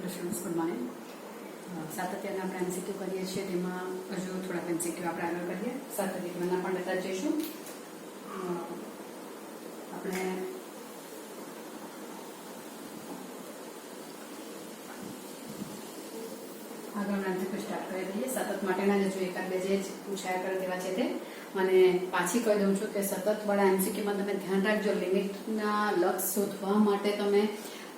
Good morning. સાતત્યના આપણે MCQ કરીએ છીએ, તેમાં હજુ થોડાક એમસીક્યુ આપણે આગળ કરીએ. સાતત્યના પણ લેતા જઈશું. આપણે આગળ એમસીક્યુ સ્ટાર્ટ કરી દઈએ. સતત માટેના જો એકાદ બે જે પૂછાયા કરે તેવા છે તે, અને પાછી કહી દઉં છું કે સતત વાળા એમસીક્યુમાં તમે ધ્યાન રાખજો, લિમિટના લક્ષ શોધવા માટે તમે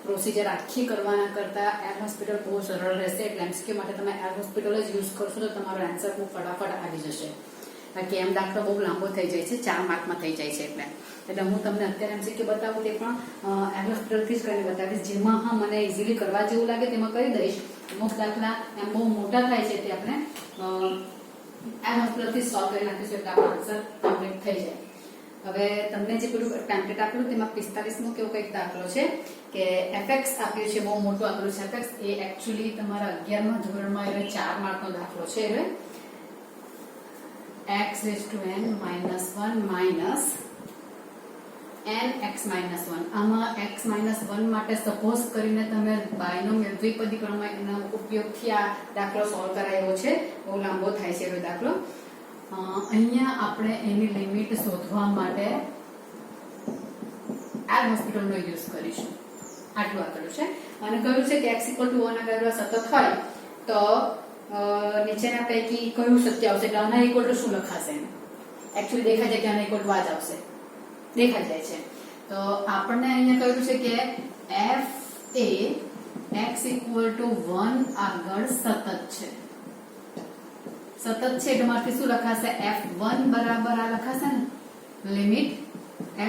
પ્રોસિજર આખી કરવાના કરતા એર હોસ્પિટલ બહુ સરળ રહેશે. એટલે એમસીક્યુ માટે તમે એર હોસ્પિટલ જ યુઝ કરશો તો તમારો આન્સર બહુ ફટાફટ આવી જશે. બાકી એમ દાખલો બહુ લાંબો થઈ જાય છે, 4 માર્કમાં થઈ જાય છે. એટલે હું તમને અત્યારે એમસીક્યુ બતાવું તે પણ એર હોસ્પિટલથી જ કરીને બતાવીશ. જેમાં હા મને ઇઝીલી કરવા જેવું લાગે તેમાં કરી દઈશ. અમુક દાખલા એમ બહુ મોટા થાય છે તે આપણે એર હોસ્પિટલથી સોલ્વ કરી નાખીશું, એટલે આપણો આન્સર કમ્પ્લીટ થઈ જાય. હવે તમને જે પેલું ટેમ્પલેટ આપેલું તેમાં 45મો કેવો કંઈક દાખલો છે કે fx આપ્યું છે, બહુ મોટું આપેલું છે fx. એ એકચ્યુઅલી તમારા 11મા ધોરણમાં એટલે 4 માર્કનો દાખલો છે. એટલે x⁻n - 1 nx - 1. આમાં x-1 માટે સપોઝ કરીને તમે બાયનોમિયલ દ્વિપદી પ્રમેયના ઉપયોગથી આ દાખલો સોલ્વ કરાયો છે. બહુ લાંબો થાય છે એ દાખલો. અહીંયા આપણે એની લિમિટ શોધવા માટે એર હોસ્પિટલનો યુઝ કરીશું. આટલું આપેલું છે અને કહ્યું છે કે x = 1 અગર સતત હોય તો નીચેના પૈકી કયું સત્ય આવશે? એટલે આના ઇક્વલ ટુ શું લખાશે? એકચ્યુઅલી દેખાય છે કે આના ઇક્વલ ટુ આ જ આવશે, દેખાઈ જાય છે. તો આપણને અહીંયા કહ્યું છે કે f એ x = 1 આગળ સતત છે. સતત છે એટલે મારથી શું લખાશે? f1 બરાબર આ લખાશે ને, limit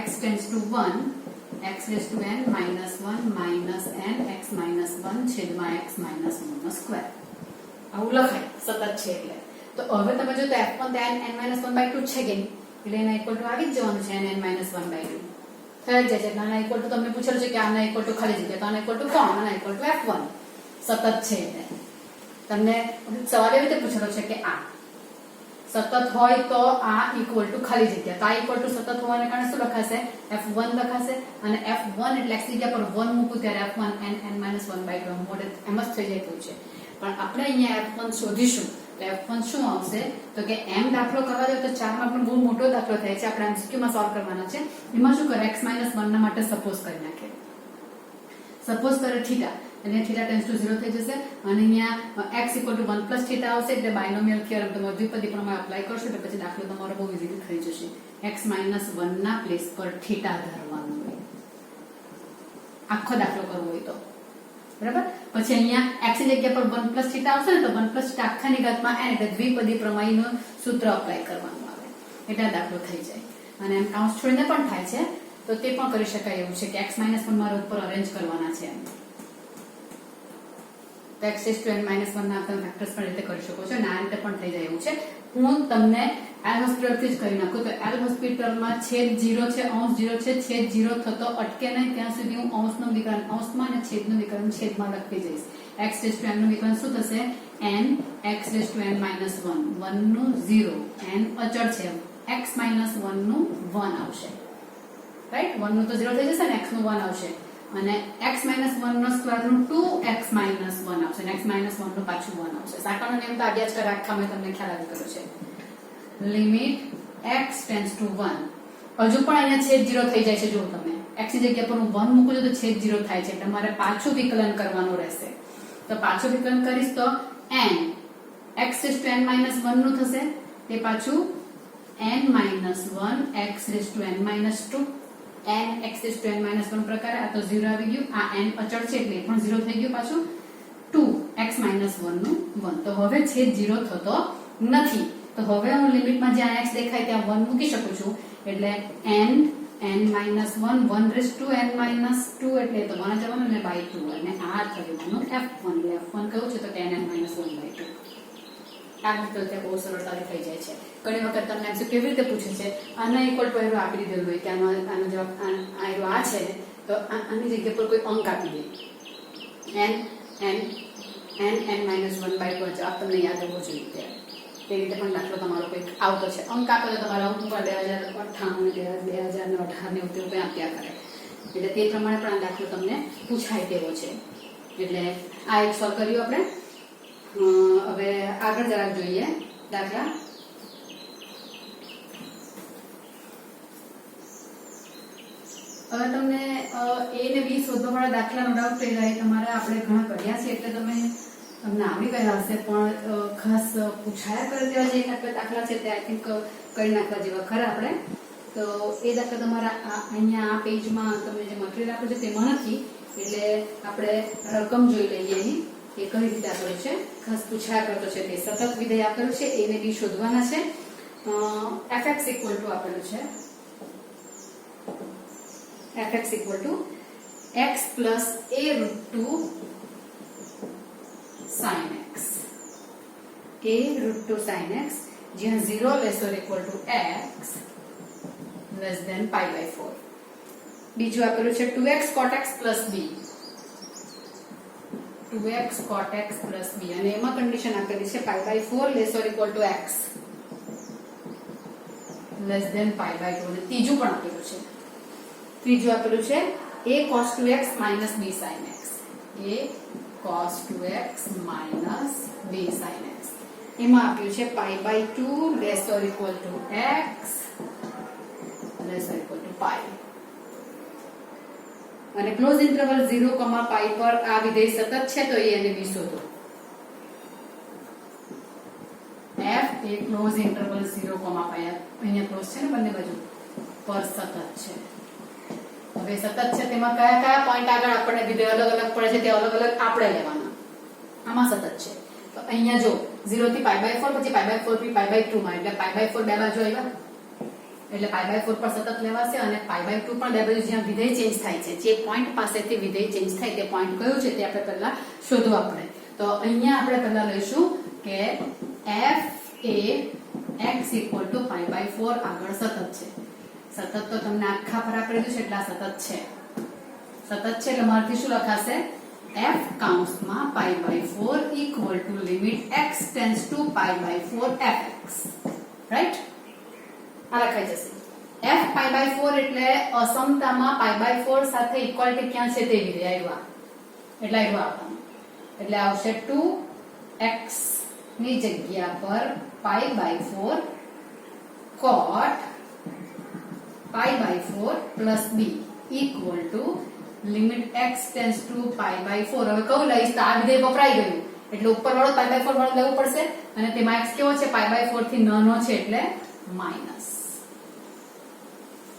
x → 1 x⁻n - 1 nx - 1/x-1/2. આવું લખાય સતત છે એટલે. તો હવે તમે જો તો f1 તો n-1/2 છે કે એટલે એના ઇક્વલ ટુ આવી જ જવાનું છે, n-1/2 થઈ જ જાય છે. આના ઇક્વલ ટુ તમને પૂછેલું છે કે આના ઇક્વલ ટુ ખાલી જગ્યા, તો આના ઇક્વલ ટુ કોણ? આના ઇક્વલ ટુ f1. સતત છે એટલે તમને સવાલ એવી રીતે પૂછેલો છે કે આ સતત હોય તો આ ઇક્વલ ટુ ખાલી જગ્યા, તો આ ઇક્વલ ટુ સતત હોવાને કારણે શું લખાશે? f1 લખાશે. અને f1 એટલે x જગ્યા પર 1 મૂકું ત્યારે f1 n-1/2 મોડે એમ જ થઈ જાય તેવું છે. પણ આપણે અહીંયા f1 શોધીશું તો f1 શું આવશે? તો કે m દાખલો કરવા જાય તો 4 માર્કનો બહુ મોટો દાખલો થાય છે. આપણે એમસીક્યુમાં સોલ્વ કરવાના છે. એમાં શું કરે? x-1 ના માટે સપોઝ કરી નાખે. સપોઝ કરે થીટા એટલે થીટા ટેન્ડ્સ ટુ 0 થઈ જશે. અને અહીંયા x = 1 + થીટા આવશે. એટલે બાયનોમિયલ થિયરમ તમે દ્વિપદી પ્રમેય એપ્લાય કરશો એટલે પછી દાખલો તમારો બહુ ઇઝીલી થઈ જશે. x-1 ના પ્લેસ પર થીટા ધરવાનું હોય, આખો દાખલો કરવો હોય તો, બરાબર. પછી અહીંયા x ની જગ્યા પર 1 + થીટા આવશે ને, તો 1 + થીટા આખાની ઘાતમાં n એટલે દ્વિપદી પ્રમેયનું સૂત્ર એપ્લાય કરવાનું આવે એટલે આ દાખલો થઈ જાય. અને એમ કાઉન્સ છોડીને પણ થાય છે, તો તે પણ કરી શકાય એવું છે કે x-1 મારે ઉપર અરેન્જ કરવાના છે. તો x⁻n - 1 ના તમે ફેક્ટર્સ પણ રીતે કરી શકો છો અને આ રીતે પણ થઈ જાય એવું છે. હું તમને એલ હોસ્પિટલથી જ કરી નાખું. તો એલ હોસ્પિટલમાં છેદ 0 છે, અંશ 0 છે. છેદ 0 થતો અટકે નહીં ત્યાં સુધી હું અંશનું વિકલન અંશમાં અને છેદનું વિકલન છેદમાં લખી જઈશ. x⁻n નું વિકલન શું થશે? n x⁻n - 1 1 નું 0, n અચળ છે, x - 1 નું 1 આવશે, રાઈટ. 1 નું તો 0 થઈ જશે ને, x નું 1 આવશે. અને x - 1 નો સ્ક્વેર નું 2x - 1 આવશે અને x - 1 નું પાછું 1 આવશે. સાંકળનો નિયમ તો આગ્યા જ કરે, આખા મેં તમને ખ્યાલ આવી ગયો છે. Limit x → 1. હજુ પણ અહીંયા છેદ 0 થઈ જાય છે. જો તમે x ની જગ્યા પર હું 1 મૂકું છું તો છેદ 0 થાય છે, એટલે મારે પાછું વિકલન કરવાનું રહેશે. તો પાછું વિકલન કરીશ તો n x⁻n - 1 નું થશે, તે પાછું n-1 x⁻n - 2 n x⁻n - 1 પ્રકારે. આ તો 0 આવી ગયું, આ n અચળ છે એટલે પણ 0 થઈ ગયું. પાછું 2x - 1 નું 1. તો હવે છેદ 0 થતો નથી. તો હવે હું લિમિટમાં જ્યાં x દેખાય ત્યાં 1 મૂકી શકું છું. એટલે n-1 1n-2 એટલે તો 1 જવાનું ને by 2 અને આ થયું f1. એટલે f1 કયું છે તો કે n-1/2. આ રીતે બહુ સરળતાથી થઈ જાય છે. ઘણી વખત તમને એમ કેવી રીતે પૂછે છે? આના ઇક્વલ ટુ એરો આપી દીધેલું હોય કે આનો જવાબ આ છે, તો આની જગ્યા પર કોઈ અંક આપી દે, n-1/2 જવાબ તમને યાદ હોવો જોઈએ. તે રીતે પણ દાખલો તમારો કંઈક આવતો છે. અંક આપે તો તમારા અંક 2098 2018 ને એવું કંઈ આપ્યા કરે. એટલે તે પ્રમાણે પણ આ દાખલો તમને પૂછાય તેવો છે. એટલે આ એક સોલ્વ કર્યું આપણે. હવે આગળ જરાક જોઈએ દાખલા. હવે તમને a ને b શોધવા વાળા દાખલા નો ડાઉટ થઈ જાય. તમારે આપણે ઘણા કર્યા છે એટલે તમને આવડી ગયા હશે, પણ ખાસ પૂછાયા કરી દેવા જે એકાદ દાખલા છે તે આઈ થિંક કરી નાખવા જેવા ખરા આપણે. તો એ દાખલા તમારા અહીંયા આ પેજમાં તમે જે મટીરિયલ આપ્યું છે તેમાં નથી, એટલે આપણે રકમ જોઈ લઈએ અહીં એ કઈ રીતે આપેલું છે. ખાસ પૂછાયા કરતો છે તે સતત વિધેય આપેલું છે, a ને b શોધવાના છે. fx ઇક્વલ ટુ આપેલું છે fx equal to x plus a root 2 sin x. a root 2 sin x જ્યાં 0 less or equal to x less than pi by 4. બીજું આપેલું છે 2x cot x plus b. 2x cot x plus b અને એમાં condition આપેલી છે pi by 4 less or equal to x less than pi by 2. અને ત્રીજું પણ આપેલું છે. ત્રીજું આપેલું છે a cos 2x minus b sin x. a cos 2x minus b sin x. એમાં આપ્યું છે pi by 2 less or equal to x less or equal to pi. અને ક્લોઝ ઇન્ટરવલ 0, pi પર આ વિધેય સતત છે તો a અને b શોધો. f એ ક્લોઝ ઇન્ટરવલ 0, pi અહીંયા ક્લોઝ છે ને બંને બાજુ પર સતત છે. હવે સતત છે તેમાં કયા કયા પોઈન્ટ આગળ આપણને વિધેય અલગ અલગ પડે છે તે અલગ અલગ આપણે લેવાના. આમાં સતત છે તો અહીંયા જો 0 થી pi by 4 પછી pi by 4 થી pi by 2 માં એટલે pi by 4 બે બાજુ આવ્યા એટલે pi by 4 પર સતત લેવાશે અને pi by 2 પણ બે બાજુ જ્યાં વિધેય ચેન્જ થાય છે જે પોઈન્ટ પાસેથી વિધેય ચેન્જ થાય તે પોઈન્ટ કયો છે તે આપણે પહેલા શોધવા પડે. તો અહીંયા આપણે પહેલા લઈશું કે f A x = pi by 4 આગળ સતત છે. સતત તો તમને આખા પર આપેલું છે એટલે સતત છે. સતત છે એટલે મારથી શું લખાશે f કૌંસમાં pi by 4 equal to limit x tends to pi by 4 fx. Right? આ લખાઈ જશે. f pi by 4 એટલે અસમતામાં pi by 4 સાથે ઇક્વાલિટી ક્યાં છે તે વિધેય આવ્યા. એટલે આવ્યા આપણને. એટલે આવશે 2x ની જગ્યા પર pi by 4 cot pi by 4 plus b equal to limit x tends to pi by 4. હવે કહું લઈશ તો આ વિધેય વપરાઈ ગયું એટલે ઉપર વાળો pi by 4 વાળો લેવું પડશે અને તેમાં x કેવો છે pi by 4 થી નાનો છે એટલે માઈનસ.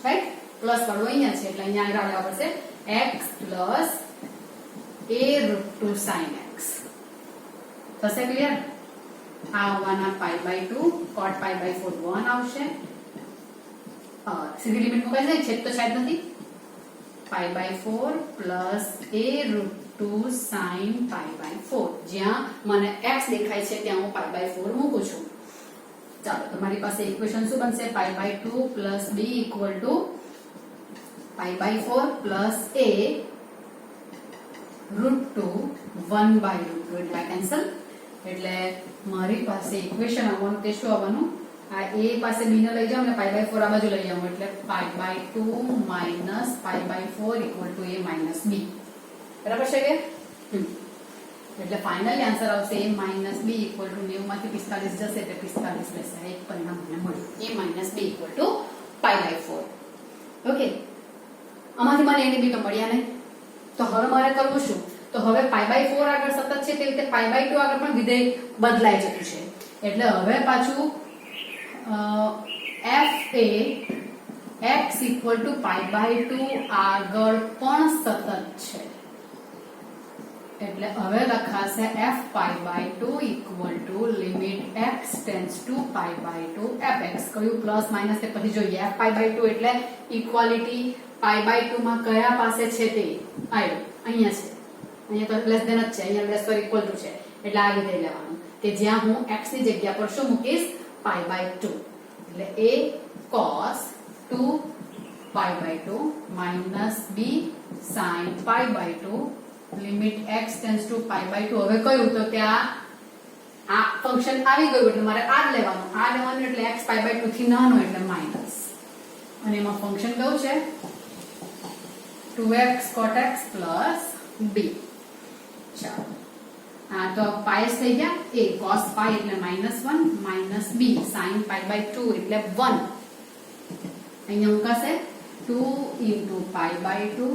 રાઈટ? પ્લસ વાળો અહીંયા છે એટલે અહીંયા આગળ આવવા પડશે x plus a root 2 sin x. થશે ક્લિયર? આ આવવાના pi by 2 cot pi by 4 1 આવશે. સીધી લિમિટ મુકાઈ જાય છે તો શાયદ નથી. pi by 4 plus a root 2 sin pi by 4 જ્યાં મને x દેખાય છે ત્યાં હું pi by 4 મૂકું છું. ચાલો તમારી પાસે ઇક્વેશન શું બનશે pi by 2 plus b equal to pi by 4 plus a root 2 1 by root 2 એટલે કેન્સલ. એટલે મારી પાસે ઇક્વેશન આવવાનું તે શું આવવાનું આ a પાસે b ને લઈ જાવ ને pi by 4 આ બાજુ લઈ આવો એટલે pi by 2 minus pi by 4 equal to a minus b. બરાબર છે કે? એટલે ફાઇનલી આન્સર આવશે a minus b equal to 90 માંથી 45 જશે એટલે 45 લેશે. એક પરિણામ મને મળ્યું a minus b equal to pi by 4. Okay, આમાંથી મને a અને b તો મળ્યા નહીં. તો હવે મારે કરવું શું? તો હવે pi by 4 આગળ સતત છે તે રીતે pi by 2 આગળ પણ વિધેય બદલાઈ જતું છે. એટલે હવે પાછું f A x equal to pi by 2 આગળ પણ સતત છે. એટલે હવે લખાશે f pi by 2 equal to limit x tends to pi by 2 fx. કયું પ્લસ માઈનસ તે પછી જોઈએ. f pi by 2 એટલે ઇક્વાલિટી pi by 2 માં કયા પાસે છે તે આવ્યો અહીંયા છે. અહીંયા તો લેસ ધેન જ છે, અહીંયા લેસ ઓર ઇક્વલ ટુ છે એટલે આ વિધેય લેવાનું કે જ્યાં હું x ની જગ્યા પર શું મૂકીશ pi by 2 એટલે a cos 2 pi by 2 minus b sin pi by 2 limit x tends to pi by 2. હવે કહ્યું તો કે આ ફંક્શન આવી ગયું એટલે મારે આ લેવાનું એટલે x pi by 2 થી નાનો એટલે માઈનસ. અને એમાં ફંક્શન કયું છે 2x cot x plus b. ચાલો હા તો પાઈ થઈ ગયા a cos પાઈ એટલે -1 માઇનસ b sin પાઈ/2 એટલે 1 અહીંયા મુકાશે 2 into પાઈ/2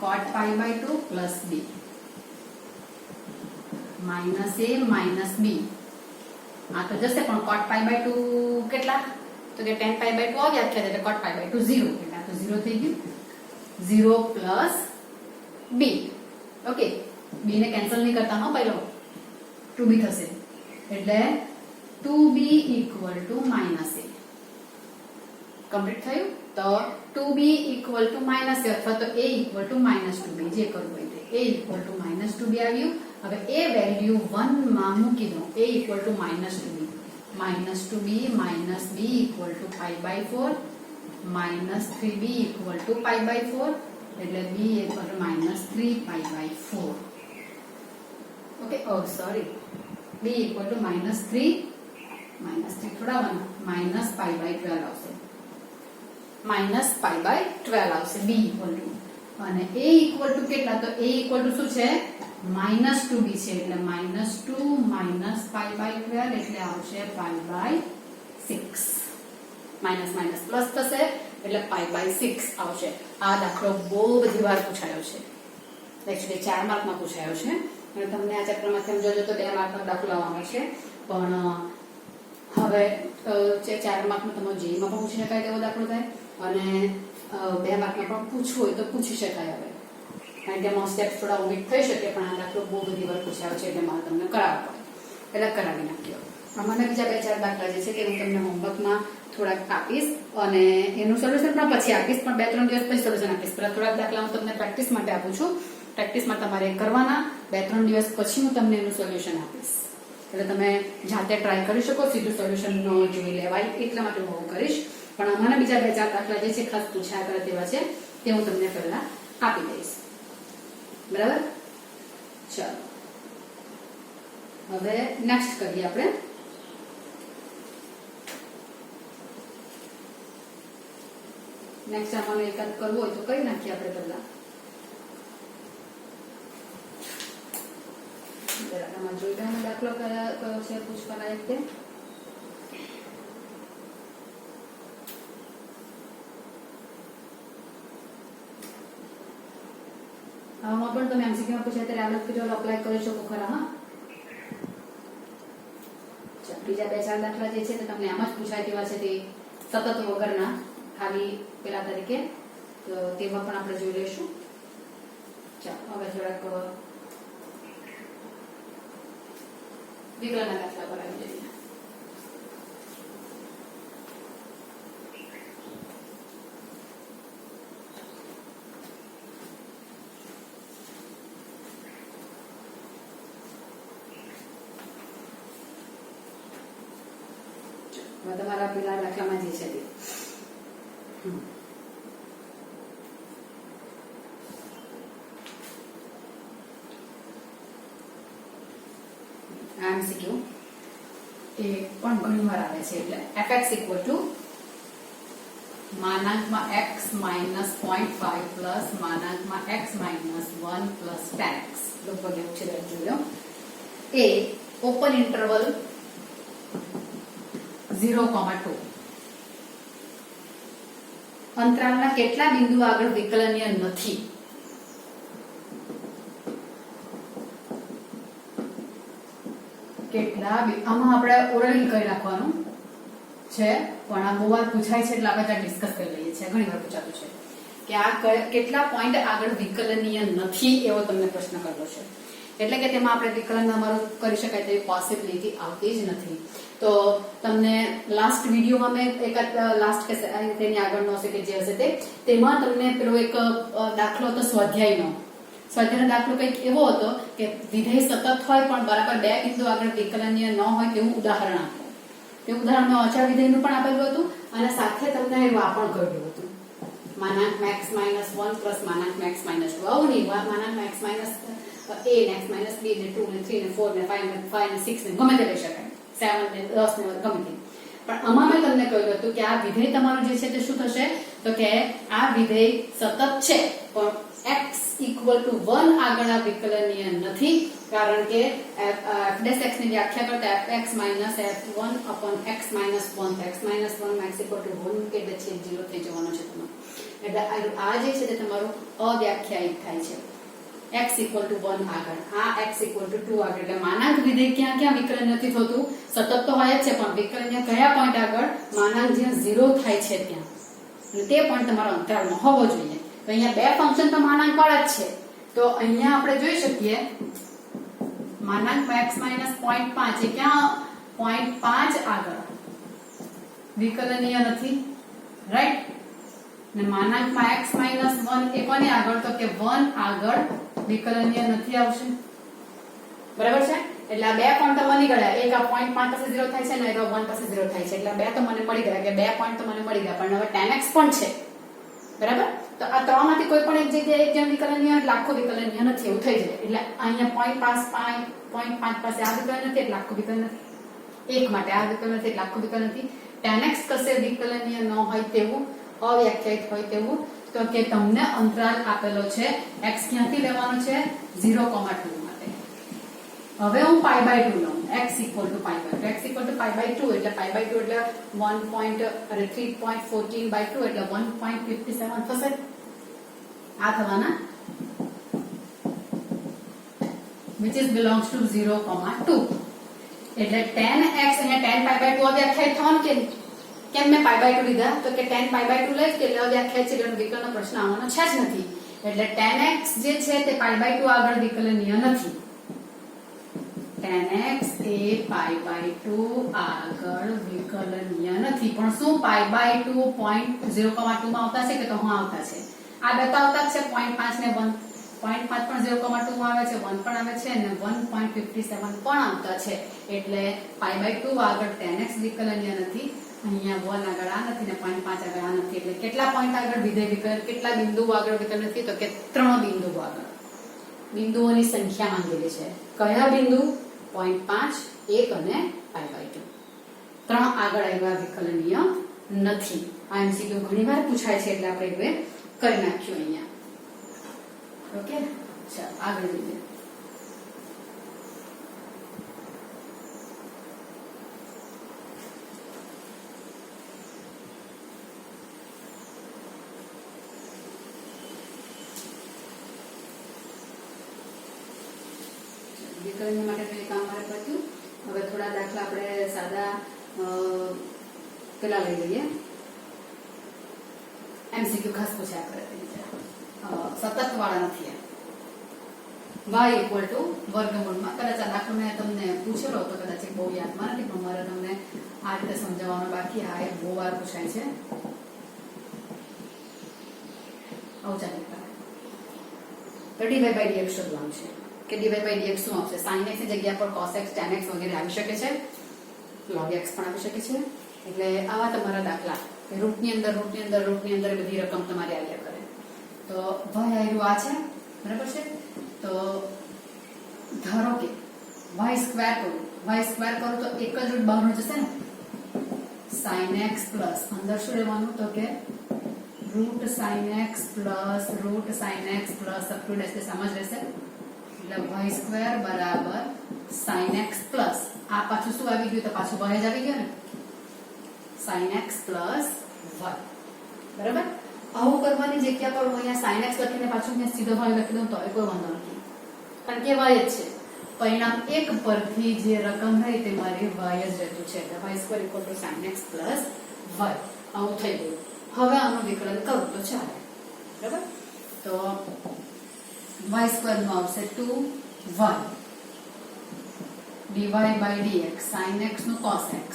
cot પાઈ/2 plus b minus a minus b આ તો જશે પણ cot પાઈ/2 કેટલા તો કે tan પાઈ/2 આવ્યા છે એટલે cot પાઈ/2 0 એટલે આ તો 0 થઈ ગયું 0 plus b ઓકે b ને કેન્સલ નહીં કરતા હો પહેલો 2b થશે એટલે 2b equal to minus a complete થયું તો 2b equal to minus a અથવા તો a equal to minus 2b જે કરવું હોય તે a equal to minus 2b આવ્યું હવે a વેલ્યુ 1 માં મૂકી દો a equal to minus 2b minus 2b minus b equal to pi/4 minus 3b equal to pi/4 એટલે b equal to minus 3 pi/4 okay oh sorry b equal to minus 3 થોડા one minus pi/12 આવશે minus pi/12 આવશે b equal to અને a equal to કેટલા તો a equal to શું છે minus 2b છે એટલે minus 2 minus pi/12 એટલે આવશે pi/6 minus minus plus થશે એટલે pi/6 આવશે આ દાખલો બહુ બધી વાર પૂછાયો છે એક્ચ્યુઅલી 4 માર્કમાં પૂછાયો છે અને તમને આ ચેપ્ટરમાંથી સમજો તો 2 માર્કનો દાખલો આવવાનો છે પણ હવે 4 માર્કનો તમે જેમાં પણ પૂછી શકાય તેવો દાખલો થાય અને 2 માર્કમાં પણ પૂછવું હોય તો પૂછી શકાય હવે કારણ કે આમાં સ્ટેપ્સ થોડા ઓમિટ થઈ શકે પણ આ દાખલો બહુ બધી વાર પૂછાયો છે એટલે મારે તમને કરાવવો પડે એટલે કરાવી નાખ્યો આમાંના બીજા 2-4 દાખલા જે છે તે હું તમને હોમવર્કમાં થોડાક આપીશ અને એનું સોલ્યુશન પણ પછી આપીશ પણ 2-3 દિવસ પછી સોલ્યુશન આપીશ પણ થોડાક દાખલા હું તમને પ્રેક્ટિસ માટે આપું છું પ્રેક્ટિસમાં તમારે કરવાના 2-3 દિવસ પછી હું તમને એનું સોલ્યુશન આપીશ એટલે તમે જાતે ટ્રાય કરી શકો સીધું સોલ્યુશન નો જોઈ લેવાય એટલા માટે હું કરીશ પણ આમાંના બીજા 2-4 દાખલા જે છે ખાસ પૂછાયા કરે તેવા છે તે હું તમને પહેલા આપી દઈશ બરાબર ચાલો હવે નેક્સ્ટ કરીએ આપણે નેક્સ્ટ આમાંનો એકાદ કરવો હોય તો કરી નાખીએ આપણે પહેલા આમાં જોઈ લો દાખલો કયો છે પૂછવાના એક તે આમાં પણ તમે એમસીક્યુ માં પૂછ્યા ત્યારે આલેખ ફિગર અપ્લાય કરી શકો ખરા હા બીજા 2-4 દાખલા જે છે તે તમને આમ જ પૂછાય તેવા છે તે સતત વગરના ખાલી પેલા તરીકે તો તેમાં પણ આપણે જોઈ લઈશું ચાલો હવે થોડાક વિકલનના દાખલા પર આવી જઈએ તમારા પેલા દાખલામાં જે છે તે MCQ એ પણ ઘણી વાર આવે છે એટલે fx equal to માનાંકમાં x minus 0.5 plus માનાંકમાં x minus 1 plus tan x લગભગ એવું છે જોયો એ ઓપન ઇન્ટરવલ 0,2 અંતરાલના કેટલા બિંદુ આગળ વિકલનીય નથી કેટલા આમાં આપણે ઓરલી કરી નાખવાનું છે પણ આ બહુ વાર પૂછાય છે એટલે આપણે ત્યાં ડિસ્કસ કરી લઈએ છીએ ઘણી વાર પૂછાતું છે કે આ કેટલા પોઈન્ટ આગળ વિકલનીય નથી એવો તમને પ્રશ્ન કર્યો છે એટલે કે તેમાં આપણે વિકલન અમારું કરી શકાય તેવી પોસિબિલિટી આવતી જ નથી તો તમને લાસ્ટ વિડીયોમાં મેં એક લાસ્ટ કે તેની આગળનો હશે કે જે હશે તેમાં તમને પેલો એક દાખલો હતો સ્વાધ્યાયનો દાખલો કંઈક એવો હતો કે વિધેય સતત હોય પણ બરાબર 2 બિંદુ આગળ વિકલનીય ન હોય તેવું ઉદાહરણ આપો તે ઉદાહરણમાં અચળ વિધેયનું પણ આપેલું હતું અને સાથે તમને એવું આ પણ કહ્યું હતું માનાંક x minus 1 plus માનાંક x minus 2 આવું નહીં માનાંક x minus a ને x minus b ને 2 ને 3 ને 4 ને 5 ને 6 ને ગમે તે લઈ શકાય 7 ને 10 ને ગમે તે પણ આમાં મેં તમને કહ્યું હતું કે આ વિધેય તમારું જે છે તે શું થશે તો કે આ વિધેય સતત છે પણ x equal ઇક્વલ ટુ 1 આગળના વિકલનીય નથી, કારણ કે f' x ની વ્યાખ્યા કરતા fx minus f1 upon x minus 1, x minus 1 માં x ઇક્વલ ટુ 1 કે એટલે છેદ 0 થઈ જવાનો છે તમારો. એટલે આ જે છે તે તમારું અવ્યાખ્યાયિત થાય છે. x ઇક્વલ ટુ 1 આગળ, આ x ઇક્વલ ટુ 2 આગળ. એટલે માનાંક વિધેય ક્યાં ક્યાં વિકલન નથી થતું, સતત તો હોય જ છે, પણ વિકલનીય કયા પોઈન્ટ આગળ, માનાંક જ્યાં 0 થાય છે ત્યાં, અને તે પોઈન્ટ તમારો અંતરાલમાં હોવો જોઈએ. તો અહીંયા બે ફંક્શન તો માનાંક વાળા જ છે, તો અહીંયા આપણે જોઈ શકીએ માનાંકમાં x માઇનસ 0.5 એ ક્યાં 0.5 આગળ વિકલનીય નથી, રાઈટ. ને માનાંકમાં x માઇનસ 1 એ કોને આગળ, તો કે 1 આગળ વિકલનીય નથી આવશે, બરાબર છે. એટલે આ બે પોઈન્ટ તો મળી ગયા, એક આ 0.5 પાસે 0 થાય છે ને એક 1 પાસે 0 થાય છે, એટલે બે તો મને મળી ગયા, કે બે પોઈન્ટ તો મને મળી ગયા. પણ હવે tan x પણ છે, બરાબર. તો આ ત્રણમાંથી કોઈ પણ એક જગ્યાએ એક જેમ વિકલનીય એટલે આખો વિકલનીય નથી એવું થઈ જાય. એટલે અહીંયા 0.5 પાસે આ વિકલન નથી એટલે આખો વિકલન નથી, એક માટે આ વિકલન નથી એટલે આખો વિકલન નથી. tan x કશે વિકલનીય ન હોય તેવું, અવ્યાખ્યાયિત હોય તેવું, તો કે તમને અંતરાલ આપેલો છે, x ક્યાંથી લેવાનો છે, 0,2 માટે. હવે હું π/2 લઉં, x equal to π/2, x equal to π/2 એટલે π/2 એટલે 3.14/2 એટલે 1.57 થશે. આ થવાના which is belongs to 0,2. એટલે tan x અહીંયા tan π/2 અવ્યાખ્યાયિત થવાનું કે કેમ મેં π/2 લીધા, તો કે tan π/2 લઈ કે એટલે અવ્યાખ્યાયિત છે એટલે વિકલનનો પ્રશ્ન આવવાનો છે જ નથી. એટલે tan x જે છે તે π/2 આગળ વિકલનીય નથી. tan x એ π/2 આગળ વિકલનીય નથી, પણ શું π/2 0,2 માં આવતા છે કે તો હા આવતા છે. આ બે તો આવતા છે, 0.5 ને 1, 0.5 પણ 0,2 માં આવે છે, 1 પણ આવે છે અને 1.57 પણ આવતા છે. એટલે π/2 આગળ tan x વિકલનીય નથી, અહીંયા 1 આગળ આ નથી ને 0.5 આગળ આ નથી. એટલે કેટલા પોઈન્ટ આગળ વિધેય વિકલન, કેટલા બિંદુઓ આગળ વિકલન નથી, તો કે 3 બિંદુઓ આગળ. બિંદુઓની સંખ્યા માંગેલી છે. કયા બિંદુ, 0.5, 1 અને π/2. 3 આગળ આવ્યા વિકલનીય નથી. આ એમસીક્યુ ઘણીવાર પૂછાય છે એટલે આપણે હવે કરી નાખ્યું અહીંયા. ઓકે, ચાલો આગળ જોઈએ. વિકલન માટે કામ મારે પત્યું. હવે થોડા દાખલા આપણે સાદા પેલા લઈ લઈએ, એમસીક્યુ ખાસ પૂછ્યા કરે સતત વાળા નથી. y ઇક્વલ ટુ વર્ગમૂળમાં, કદાચ આ દાખલો મેં તમને પૂછેલો તો કદાચ બહુ યાદમાં નથી, પણ મારે તમને આ રીતે સમજાવવાનો બાકી. આ એક બહુ વાર પૂછાય છે. આવું ચાલે તો dy/dx શોધવાનું છે કે dy/dx શું આવશે. sin x ની જગ્યા પર cos x, tan x વગેરે આવી શકે છે, log x પણ આવી શકે છે. એટલે આવા તમારા દાખલા રૂટની અંદર બધી રકમ તમારી આવ્યા કરે. તો y આવ્યું આ છે, બરાબર છે. તો ધારો કે y સ્ક્વેર કરું તો એક જ રૂટ બહાર જશે ને, sin x પ્લસ અંદર શું લેવાનું, તો કે root sin x plus up to dash સમજ રહેશે. એટલે y સ્ક્વેર બરાબર sin x પ્લસ આ પાછું શું આવી ગયું, તો પાછું y જ આવી ગયું ને, sin x પ્લસ y, બરાબર. આવું કરવાની જગ્યા પર હું અહીંયા sin x લખીને પાછું અહીંયા સીધો y લખી દઉં તો કોઈ વાંધો નથી, કારણ કે y જ છે. પરિણામ 1 પરથી જે રકમ રહી તે મારી y જ રહેતું છે. એટલે y square equal to sin x plus y આવું થઈ ગયું. હવે આનું વિકલન કરું તો ચાલે, બરાબર. તો y સ્ક્વેર નું આવશે 2y dy/dx, sin x નું cos x,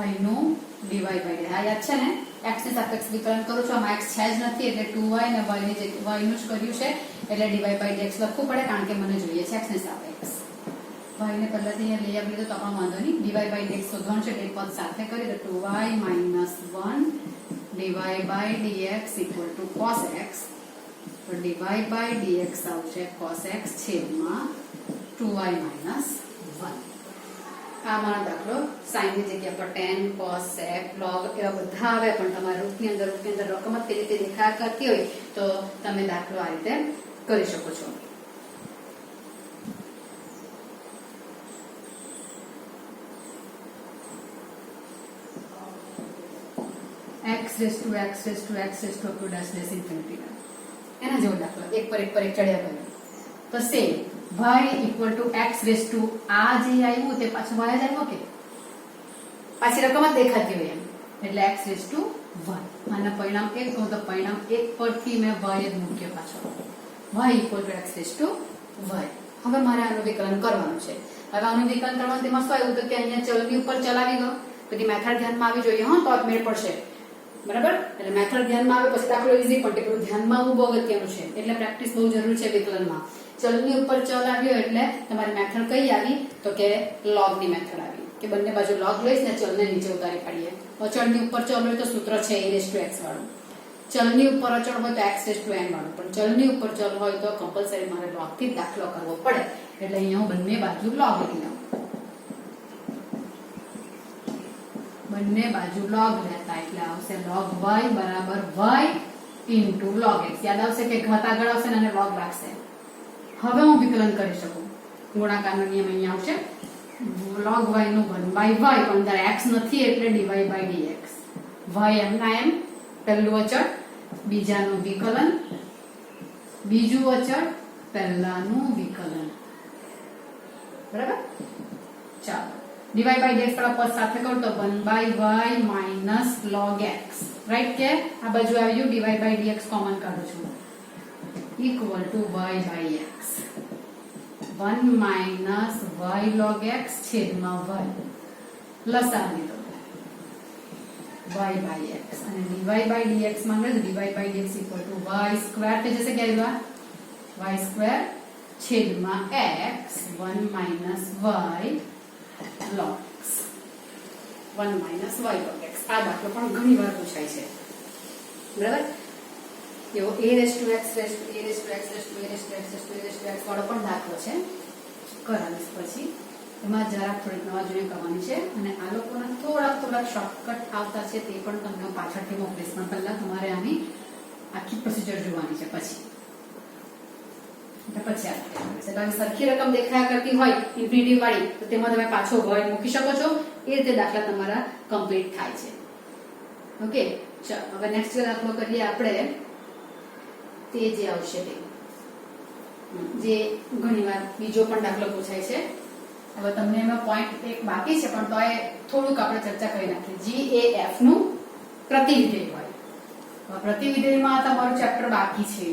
y નું dy/dx. આ યાદ છે ને, x ની સાપેક્ષ વિકલન કરું છું, આમાં x છે જ નથી એટલે 2y ને y ની જગ્યાએ y નું જ કર્યું છે એટલે dy/dx લખવું પડે, કારણ કે મને જોઈએ છે x ની સાપેક્ષ. y ને પહેલાથી અહીંયા લઈ આવી તો પણ વાંધો નહીં. dy/dx શોધવાનું છે એટલે એક પદ સાથે કરી તો 2y - 1 dy/dx equal to cos x. તો dy/dx આવશે cos x છેદમાં 2y - 1. આ મારો દાખલો sin ની જગ્યા પર tan, cos, sec, log એવા બધા આવે, પણ તમારા રૂટની અંદર રકમ જ તે રીતે દેખાયા કરતી હોય તો તમે દાખલો આ રીતે કરી શકો છો. x raised to x raised to x raised to up to dash dash infinity. એના જેવો દાખલો એક પર એક ચડ્યા કરે તો same y equal to x raised to આ જે આવ્યું તે પાછું y જ આવ્યો કે પાછી રકમ જ દેખાતી હોય એમ એટલે x raised to y અને પરિણામ 1 તો પરિણામ 1 પરથી મેં y જ મૂક્યો પાછો y equal to x raised to y. હવે મારે આનું વિકલન કરવાનું છે. હવે આનું વિકલન કરવાનું તેમાં શું આવ્યું તો કે અહીંયા ચલની ઉપર ચલ આવી ગયો બધી મેથડ ધ્યાનમાં આવી જોઈએ હા તો જ મેળ પડશે બરાબર. એટલે મેથડ ધ્યાનમાં આવે પછી દાખલો ઈઝી પણ એટલું ધ્યાનમાં આવવું બહુ અગત્યનું છે એટલે પ્રેક્ટિસ બહુ જરૂરી છે વિકલનમાં. ચલની ઉપર ચલ આવ્યો એટલે તમારી મેથડ કઈ આવી તો કે log ની મેથડ આવી કે બંને બાજુ log લઈશ ને ચલને નીચે ઉતારી પાડીએ. અચળની ઉપર ચલ હોય તો સૂત્ર છે e⁻x વાળું, ચલની ઉપર અચળ હોય તો x⁻n વાળું, પણ ચલની ઉપર ચલ હોય તો કમ્પલસરી મારે log થી જ દાખલો કરવો પડે એટલે અહીંયા હું બંને બાજુ log લઈ લઉં. બંને બાજુ log લેતા એટલે આવશે log y બરાબર y into log x. યાદ આવશે કે ઘાત આગળ આવશે અને log લાગશે. હવે હું વિકલન કરી શકું. ગુણાકારનો નિયમ અહીંયા આવશે log y નું 1/y પણ અંદર x નથી એટલે dy/dx. y એમ ના એમ પહેલું અચળ બીજાનું વિકલન બીજું અચળ પહેલાનું વિકલન બરાબર. ચાલો dy/dx વાળા પદ સાથે કરું તો 1/y minus log x right કે આ બાજુ આવ્યું dy/dx કોમન કાઢું છું equal to y/x 1 minus y log x છેદમાં y લસા લીધો y/x અને dy/dx માંગે તો dy/dx equal to y square થઈ જશે કે y square છેદમાં x 1 minus y log x 1 minus y log x. આ દાખલો પણ ઘણી વાર પૂછાય છે બરાબર. એવો a⁻x વાળો પણ દાખલો છે કરાવીશ પછી એમાં જરા થોડીક નવા જોઈને કરવાની છે અને આ લોકોના થોડાક શોર્ટકટ આવતા છે તે પણ તમને પાછળથી મોકલીશ પણ પહેલા તમારે આની આખી પ્રોસિજર જોવાની છે પછી સરખી રકમ દેખાયા કરતી હોય ઇન્ફિનિટી વાળી તો તેમાં તમે પાછો y મૂકી શકો છો. એ રીતે દાખલા તમારા કમ્પ્લીટ થાય છે. ઓકે ચાલો હવે નેક્સ્ટ દાખલો કરીએ આપણે તે જે આવશે તે જે ઘણીવાર બીજો પણ દાખલો પૂછાય છે. હવે તમને એમાં પોઈન્ટ એક બાકી છે પણ તોય થોડુંક આપણે ચર્ચા કરી નાખીએ. g એ f નું પ્રતિવિધેય હોય. પ્રતિવિધેયમાં તમારું ચેપ્ટર બાકી છે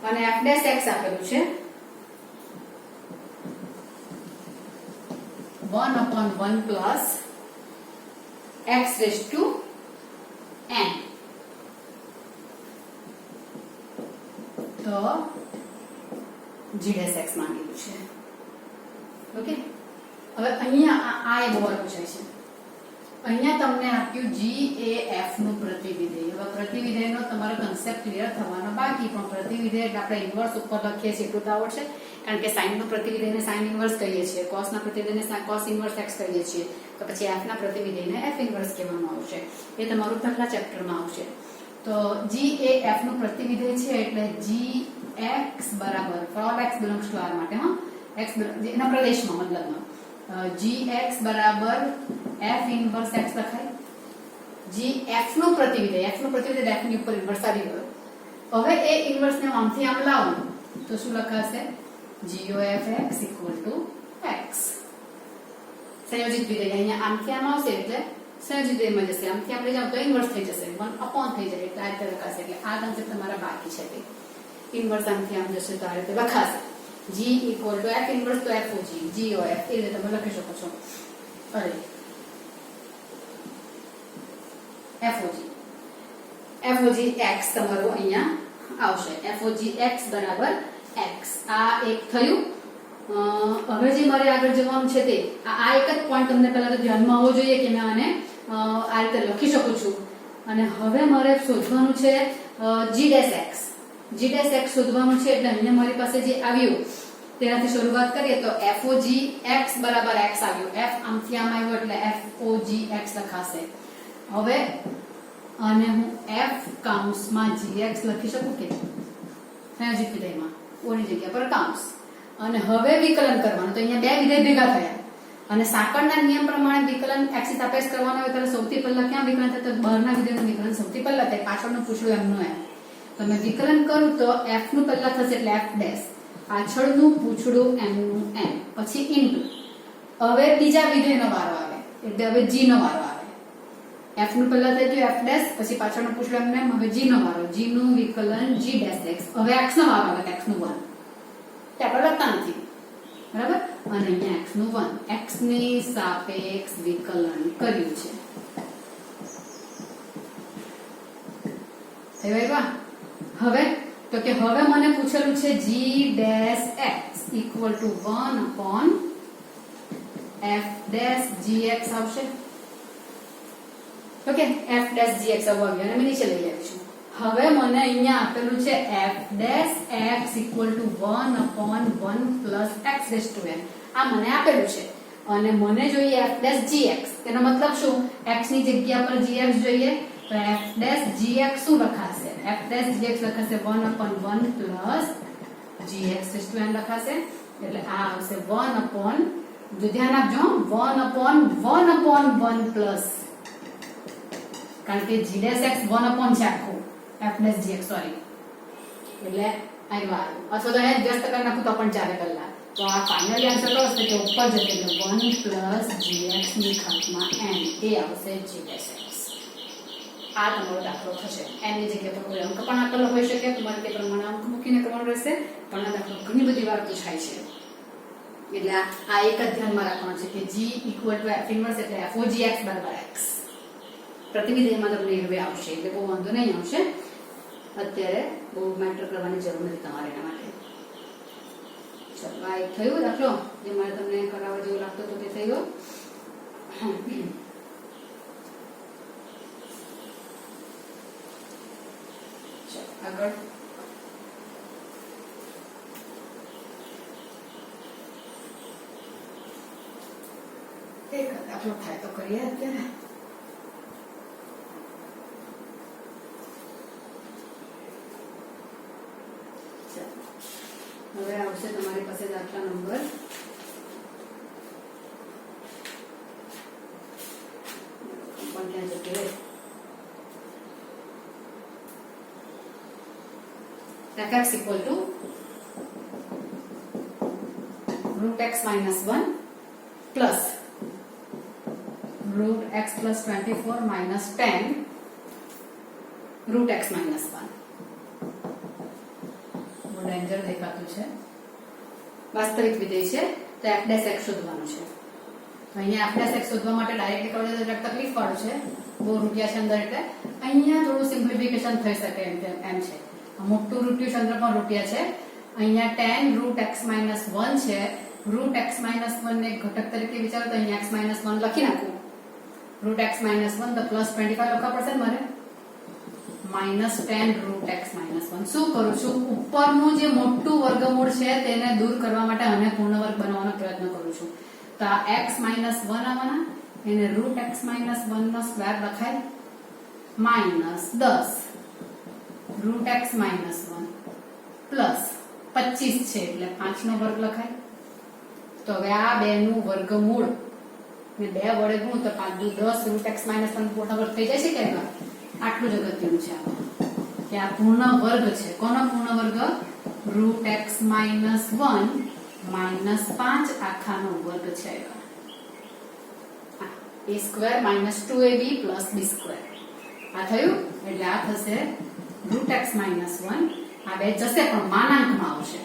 અને f'(x) આપેલું છે 1/1 plus x raised to n. તો g'(x) માંગેલું છે. ઓકે હવે અહીંયા આ એક બહુ પૂછાય છે. અહીંયા તમને આપ્યું g એ f નું પ્રતિવિધેય. હવે પ્રતિવિધેયનો તમારો કન્સેપ્ટ ક્લિયર થવાનો બાકી પણ પ્રતિવિધેય એટલે આપણે ઇન્વર્સ ઉપર લખીએ છીએ એટલું તો આવડશે કારણ કે sin નું પ્રતિવિધેયને sin ઇન્વર્સ કહીએ છીએ, cos ના પ્રતિવિધેયને cos ઇન્વર્સ x કહીએ છીએ તો પછી f ના પ્રતિવિધેયને f ઇન્વર્સ કહેવામાં આવશે. એ તમારું પહેલા ચેપ્ટરમાં આવશે. તો g એ f નું પ્રતિવિધેય છે એટલે g(x) બરાબર for all x belongs to R માટે હા x એના પ્રદેશમાં મતલબમાં g(x) બરાબર f ઇન્વર્સ x લખાય. g f નું પ્રતિવિધેય f ની ઉપર ઇન્વર્સ આવી ગયો. હવે એ ઇન્વર્સ ને આમથી આમ લાવું તો શું લખાશે g(f(x) = x. સંયોજિત વિધેય અહીંયા આમથી આમ આવશે એટલે સંયોજિત વિધેયમાં જશે. આમથી આમ લઈ જાવ તો ઇન્વર્સ થઈ જશે 1/() થઈ જાય એટલે આ રીતે લખાશે. એટલે આ કન્સેપ્ટ તમારા બાકી છે તે ઇન્વર્સ આમથી આમ જશે તો આ રીતે લખાશે g = f ઇન્વર્સ તો f g g(f) એ રીતે તમે લખી શકો છો. અરે FOG x તમારું અહીંયા આવશે. FOG x બરાબર x. આ એક થયું. હવે જે મારે આગળ જવાનું છે તે આ એક જ પોઈન્ટ તમને પહેલા તો ધ્યાનમાં હોવો જોઈએ કે મેં આને આ રીતે લખી શકું છું. અને હવે મારે શોધવાનું છે g'(x) શોધવાનું છે એટલે અહીંયા મારી પાસે જે આવ્યું તેનાથી શરૂઆત કરીએ તો FOG x બરાબર x આવ્યું. f આમથી આમ આવ્યું એટલે FOG x લખાશે. હવે અને હું f કૌંસમાં gx લખી શકું કે સંયોજક વિધેયમાં ઓની જગ્યા પર કૌંસ અને હવે વિકલન કરવાનું તો અહીંયા બે વિધેય ભેગા થયા અને સાંકળના નિયમ પ્રમાણે વિકલન x ની સાપેક્ષ કરવાનું હોય ત્યારે સૌથી પહેલા ક્યાં વિકલન થાય તો બહારના વિધેયનું વિકલન સૌથી પહેલા થાય પાછળનું પૂછડું m નું m તમે વિકલન કરું તો f નું પહેલા થશે એટલે f ડેશ પાછળનું પૂછડું m નું m પછી ઇન્ટુ હવે બીજા વિધેયનો વારો આવે એટલે હવે g નો વારો આવે f નું પહેલા થઈ ગયું f ડેશ પછી પાછળનું પૂછડું m નું m હવે g નો વારો g નું વિકલન g ડેશ x હવે x નો વારો આવે x નું 1 તે આપણે લખતા નથી બરાબર અને અહીંયા x નું 1 x ની સાપેક્ષ વિકલન કર્યું છે થયું હવે તો કે હવે મને પૂછેલું છે g dash x equal to 1 upon f dash gx આવશે ઓકે f ડેશ gx આવવા ગયો અને મેં નીચે લઈ આવીશું હવે મને અહીંયા આપેલું છે f dash x equal to 1 upon 1 plus x dash to n આ મને આપેલું છે અને મને જોઈએ f ડેશ gx તેનો મતલબ શું x ની જગ્યા પર gx જોઈએ તો f ડેશ gx શું લખાશે f ડેશ gx લખાશે 1 upon 1 plus gx dash to n લખાશે એટલે આ આવશે 1 અપોન જો ધ્યાન આપજો 1 અપોન 1 પ્લસ કારણ કે g ડેશ x 1 અપોન છે આખું f ડેશ gx સોરી એટલે આવ્યું અથવા તો અહીંયા વ્યસ્ત કરી નાખું તો પણ ચાલે પહેલા તો આ ફાઇનલી આન્સર તો હશે કે ઉપર જશે એટલે 1 પ્લસ gx ની ઘાતમાં n એ આવશે g ડેશ x આ તમારો દાખલો થશે n ની જગ્યા પર કોઈ અંક પણ આપેલો હોઈ શકે તમારે તે પ્રમાણે અંક મૂકીને કરવાનો રહેશે પણ આ દાખલો ઘણી બધી વાર પૂછાય છે એટલે આ એક જ ધ્યાનમાં રાખવાનું છે કે g equal to f inverse એટલે f of gx બરાબર x પ્રતિવિધેયમાં તમને હવે આવશે એટલે બહુ વાંધો નહીં આવશે અત્યારે બહુ મેટર કરવાની જરૂર નથી તમારે એના માટે ચલો આ એક થયું દાખલો જે મારે તમને કરાવવા જેવું લાગતો હતો તે થઈ ગયો આગળ એક દાખલો થાય તો કરીએ અત્યારે હવે આવશે તમારી પાસે દાખલા નંબર પણ ક્યાં જતો રહે fx equal to root x minus 1 plus root x plus 24 minus 10 root x minus 1 danger દેખાતું છે વાસ્તવિક વિધેય છે તો f ડેશ x શોધવાનું છે તો અહીંયા f ડેશ x શોધવા માટે ડાયરેક્ટલી કરવા જતા જરાક તકલીફ વાળું છે બહુ રૂપિયા છે અંદર એટલે અહીંયા થોડું સિમ્પ્લિફિકેશન થઈ શકે એમ છે મોટું રૂપિયું છે અંદર પણ રૂપિયા છે અહીંયા 10 રૂટ x માઇનસ 1 છે રૂટ x માઇનસ 1 ને ઘટક તરીકે વિચારો તો અહીંયા x માઇનસ 1 લખી નાખું રૂટ x માઇનસ 1 તો પ્લસ 25 લખવા પડશે ને મારે માઇનસ 10 રૂટ x માઇનસ 1 શું કરું છું ઉપરનું જે મોટું વર્ગમૂળ છે તેને દૂર કરવા માટે અને પૂર્ણ વર્ગ બનાવવાનો પ્રયત્ન કરું છું તો આ x માઇનસ 1 આવવાના એને રૂટ x માઇનસ 1 નો સ્ક્વેર લખાય minus 10 root x minus 1 plus 25 છે એટલે 5 નો વર્ગ લખાય તો હવે આ બે નું વર્ગમૂળ ને 2 વડે ગુણ તો 5 દુ 10 રૂટ x માઇનસ 1 પૂર્ણ વર્ગ થઈ જશે કે આટલું જ અગત્યનું છે કે આ પૂર્ણ વર્ગ છે કોનો પૂર્ણ વર્ગ રૂટ x માઇનસ 1 માઇનસ 5 આખાનો વર્ગ છે a square minus 2ab plus b square આ થયું એટલે આ થશે રૂટ x માઇનસ 1 આ બે જશે પણ માનાંકમાં આવશે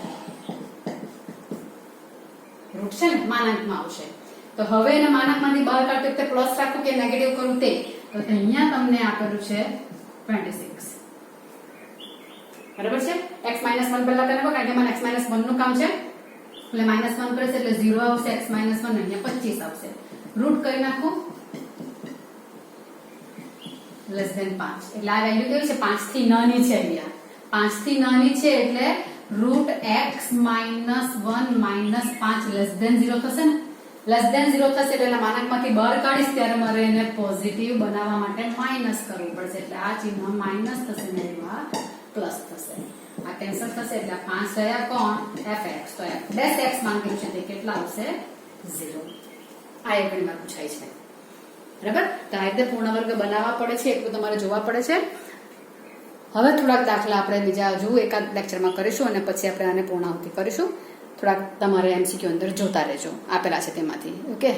રૂટ છે ને માનાંકમાં આવશે તો હવે એને માનાંકમાંથી બહાર કાઢતી વખતે પ્લસ રાખું કે નેગેટિવ કરું તે તો અહીંયા તમને આપેલું છે 26 બરાબર છે x માઇનસ 1 પહેલા કરવો કારણ કે મને x માઇનસ 1 નું કામ છે એટલે માઇનસ 1 કરશે એટલે 0 આવશે x માઇનસ 1 અહીંયા 25 આવશે રૂટ કરી નાખું લેસ ધેન 5 એટલે આ વેલ્યુ કેવી છે 5 થી નાની છે અહીંયા 5 થી નાની છે એટલે root x minus 1 minus 5 less than 0 થશે ને લેસ ધેન 0 થશે એટલે એના માનકમાંથી બહાર કાઢીશ ત્યારે મારે એને પોઝિટિવ બનાવવા માટે માઇનસ કરવું પડશે એટલે આ ચિહ્ન માઇનસ થશે ને એમાં પ્લસ થશે. આ કેન્સલ થશે એટલે 5 રહ્યા કોણ fx તો f ડેશ x માંગ્યું છે તે કેટલા આવશે 0. આ એક ઘણી વાર પૂછાય છે બરાબર. તો આ રીતે પૂર્ણ વર્ગ બનાવવા પડે છે એટલું તમારે જોવા પડે છે. હવે થોડાક દાખલા આપણે બીજા હજુ એકાદ લેક્ચરમાં કરીશું અને પછી આપણે આને પૂર્ણાહુતિ કરીશું. થોડાક તમારે MCQ અંદર જોતા રહેજો આપેલા છે તેમાંથી. ઓકે.